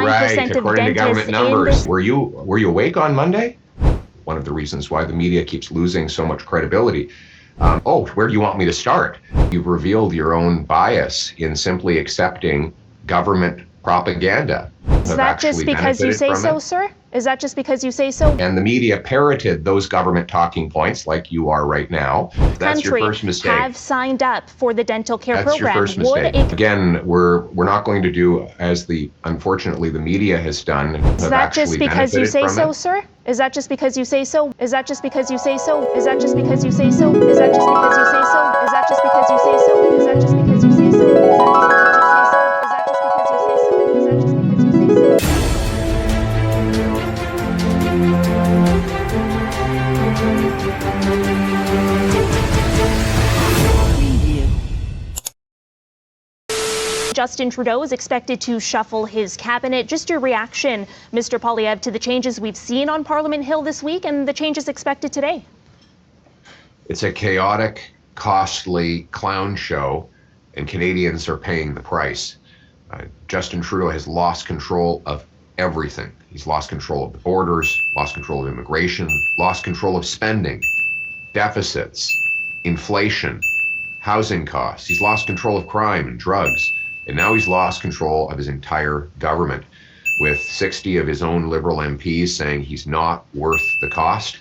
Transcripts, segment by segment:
Right, according to government numbers. Were you awake on Monday? One of the reasons why the media keeps losing so much credibility. Where do you want me to start? You've revealed your own bias in simply accepting government propaganda. Is that just because you say so, sir? Is that just because you say so? And the media parroted those government talking points like you are right now. That's your first mistake. Have signed up for the dental care program. That's your first mistake. Again, we're not going to do as unfortunately the media has done. Is that just because you say so, sir? Is that just because you say so? Is that just because you say so? Is that just because you say so? Is that just because you say so? Is that just because you say so? Is that just because you say so? Is that just because you say so? Is that just because you say so? Is that just because you say so? Justin Trudeau is expected to shuffle his cabinet. Just your reaction, Mr. Poilievre, to the changes we've seen on Parliament Hill this week and the changes expected today? It's a chaotic, costly clown show, and Canadians are paying the price. Justin Trudeau has lost control of everything. He's lost control of the borders, lost control of immigration, lost control of spending, deficits, inflation, housing costs. He's lost control of crime and drugs. And now he's lost control of his entire government, with 60 of his own Liberal MPs saying he's not worth the cost.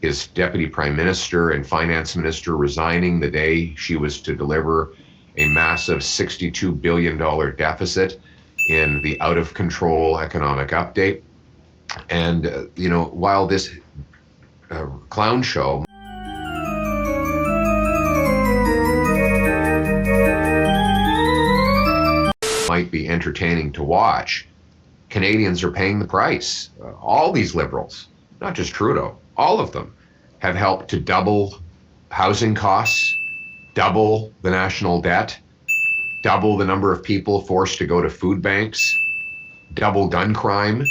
His deputy prime minister and finance minister resigning the day she was to deliver a massive $62 billion deficit in the out-of-control economic update. And, while this clown show might be entertaining to watch, Canadians are paying the price. All these Liberals, not just Trudeau, all of them have helped to double housing costs, double the national debt, double the number of people forced to go to food banks, double gun crime.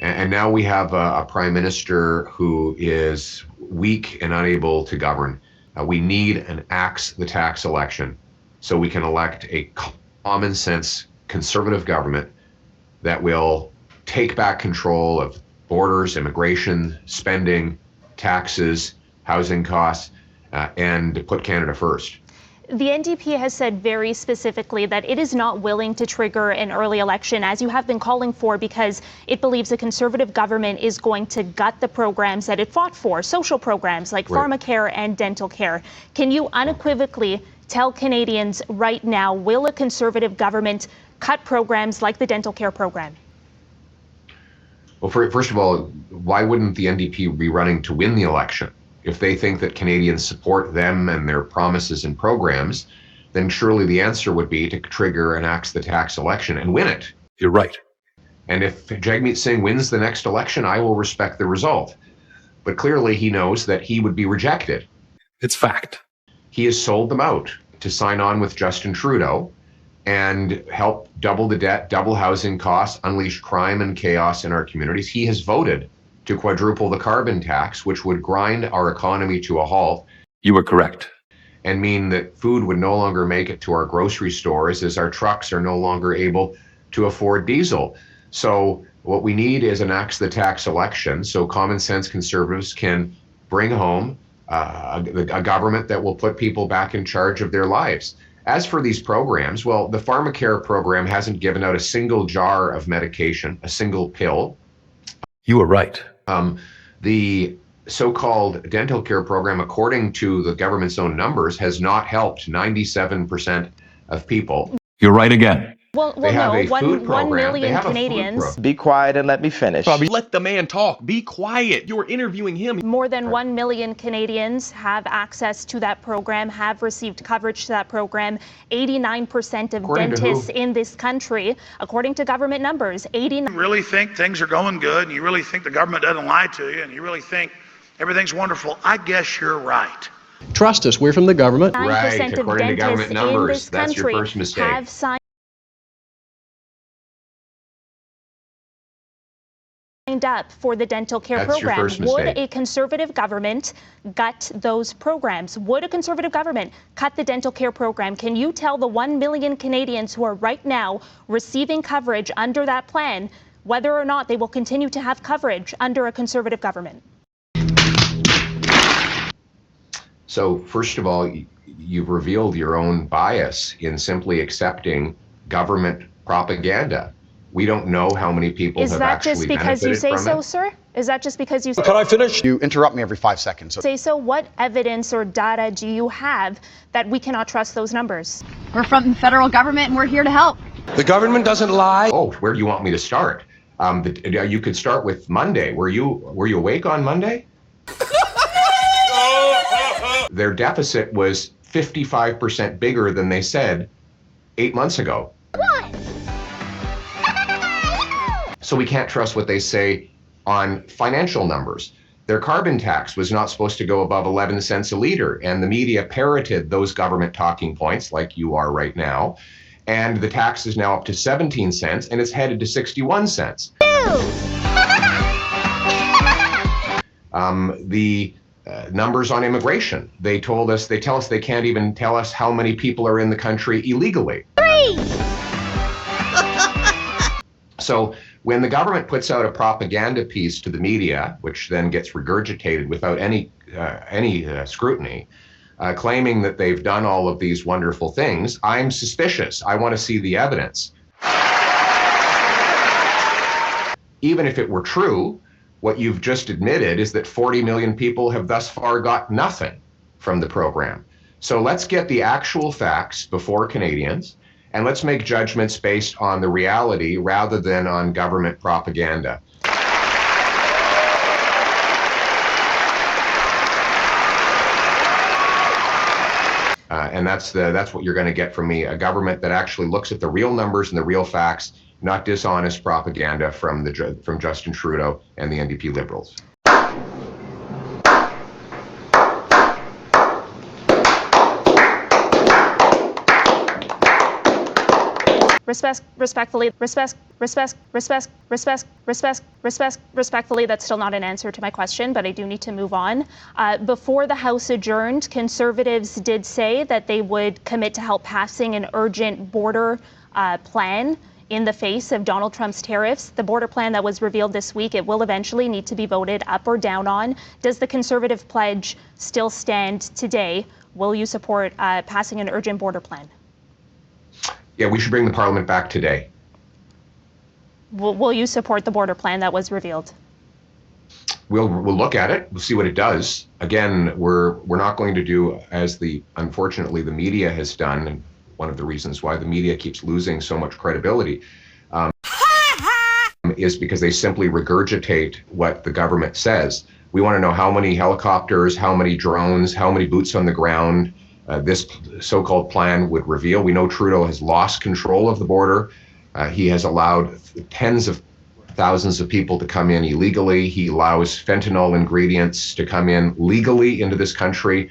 And now we have a prime minister who is weak and unable to govern. We need an axe the tax election so we can elect a common sense conservative government that will take back control of borders, immigration, spending, taxes, housing costs, and put Canada first. The NDP has said very specifically that it is not willing to trigger an early election, as you have been calling for, because it believes a Conservative government is going to gut the programs that it fought for, social programs like pharmacare and dental care. Can you unequivocally tell Canadians right now, will a Conservative government cut programs like the dental care program? Well, first of all, why wouldn't the NDP be running to win the election? If they think that Canadians support them and their promises and programs, then surely the answer would be to trigger an axe the tax election and win it. You're right. And if Jagmeet Singh wins the next election, I will respect the result. But clearly he knows that he would be rejected. It's fact. He has sold them out to sign on with Justin Trudeau and help double the debt, double housing costs, unleash crime and chaos in our communities. He has voted to quadruple the carbon tax, which would grind our economy to a halt. You were correct. And mean that food would no longer make it to our grocery stores as our trucks are no longer able to afford diesel. So what we need is an axe the tax election so common sense Conservatives can bring home a government that will put people back in charge of their lives. As for these programs, well, the pharmacare program hasn't given out a single jar of medication, a single pill. You were right. The so-called dental care program, according to the government's own numbers, has not helped 97% of people. You're right again. Well, no, 1 million Canadians. Be quiet and let me finish. Let the man talk. Be quiet. You're interviewing him. More than 1 million Canadians have access to that program, have received coverage to that program. 89% of dentists in this country, according to government numbers, 89%. You really think things are going good, and you really think the government doesn't lie to you, and you really think everything's wonderful? I guess you're right. Trust us, we're from the government. 9% Right, according to government numbers, that's your first mistake. Have signed signed up for the dental care That's your program. first mistake. Would a conservative government gut those programs? Would a conservative government cut the dental care program? Can you tell the 1 million Canadians who are right now receiving coverage under that plan whether or not they will continue to have coverage under a conservative government? So first of all, you've revealed your own bias in simply accepting government propaganda. We don't know how many people have actually benefited from it. Is that just because you say so, sir? Is that just because you say Can I finish? You interrupt me every 5 seconds. say so? What evidence or data do you have that we cannot trust those numbers? We're from the federal government and we're here to help. The government doesn't lie. Oh, where do you want me to start? You could start with Monday. Were you awake on Monday? Their deficit was 55% bigger than they said 8 months ago. What? So we can't trust what they say on financial numbers. Their carbon tax was not supposed to go above 11 cents a liter, and the media parroted those government talking points like you are right now. And the tax is now up to 17 cents, and it's headed to 61 cents. The numbers on immigration, they tell us they can't even tell us how many people are in the country illegally. So when the government puts out a propaganda piece to the media, which then gets regurgitated without any scrutiny, claiming that they've done all of these wonderful things, I'm suspicious. I want to see the evidence. Even if it were true, what you've just admitted is that 40 million people have thus far got nothing from the program. So let's get the actual facts before Canadians, and let's make judgments based on the reality rather than on government propaganda. And that's what you're going to get from me, a government that actually looks at the real numbers and the real facts, not dishonest propaganda from Justin Trudeau and the NDP Liberals. Respectfully, that's still not an answer to my question, but I do need to move on. Before the House adjourned, Conservatives did say that they would commit to help passing an urgent border plan in the face of Donald Trump's tariffs. The border plan that was revealed this week, it will eventually need to be voted up or down on. Does the Conservative pledge still stand today? Will you support passing an urgent border plan? Yeah, we should bring the Parliament back today. Will you support the border plan that was revealed? We'll look at it. We'll see what it does. Again, we're not going to do as unfortunately the media has done, and one of the reasons why the media keeps losing so much credibility is because they simply regurgitate what the government says. We want to know how many helicopters, how many drones, how many boots on the ground this so-called plan would reveal. We know Trudeau has lost control of the border. He has allowed tens of thousands of people to come in illegally. He allows fentanyl ingredients to come in legally into this country.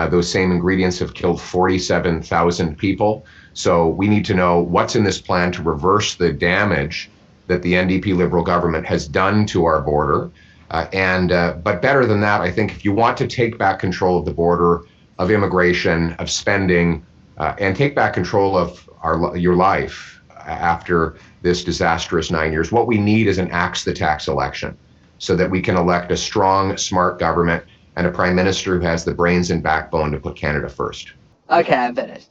Those same ingredients have killed 47,000 people. So we need to know what's in this plan to reverse the damage that the NDP Liberal government has done to our border. But better than that, I think if you want to take back control of the border, of immigration, of spending, and take back control of your life after this disastrous 9 years, what we need is an axe the tax election so that we can elect a strong, smart government and a prime minister who has the brains and backbone to put Canada first. Okay, I'm finished.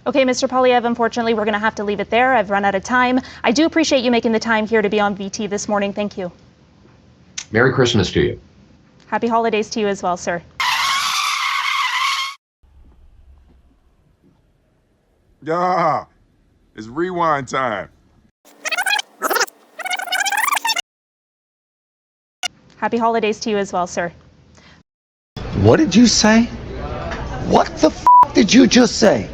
Okay, Mr. Poilievre, unfortunately, we're going to have to leave it there. I've run out of time. I do appreciate you making the time here to be on VT this morning. Thank you. Merry Christmas to you. Happy holidays to you as well, sir. Yeah, it's rewind time. Happy holidays to you as well, sir. What did you say? What the f*** did you just say?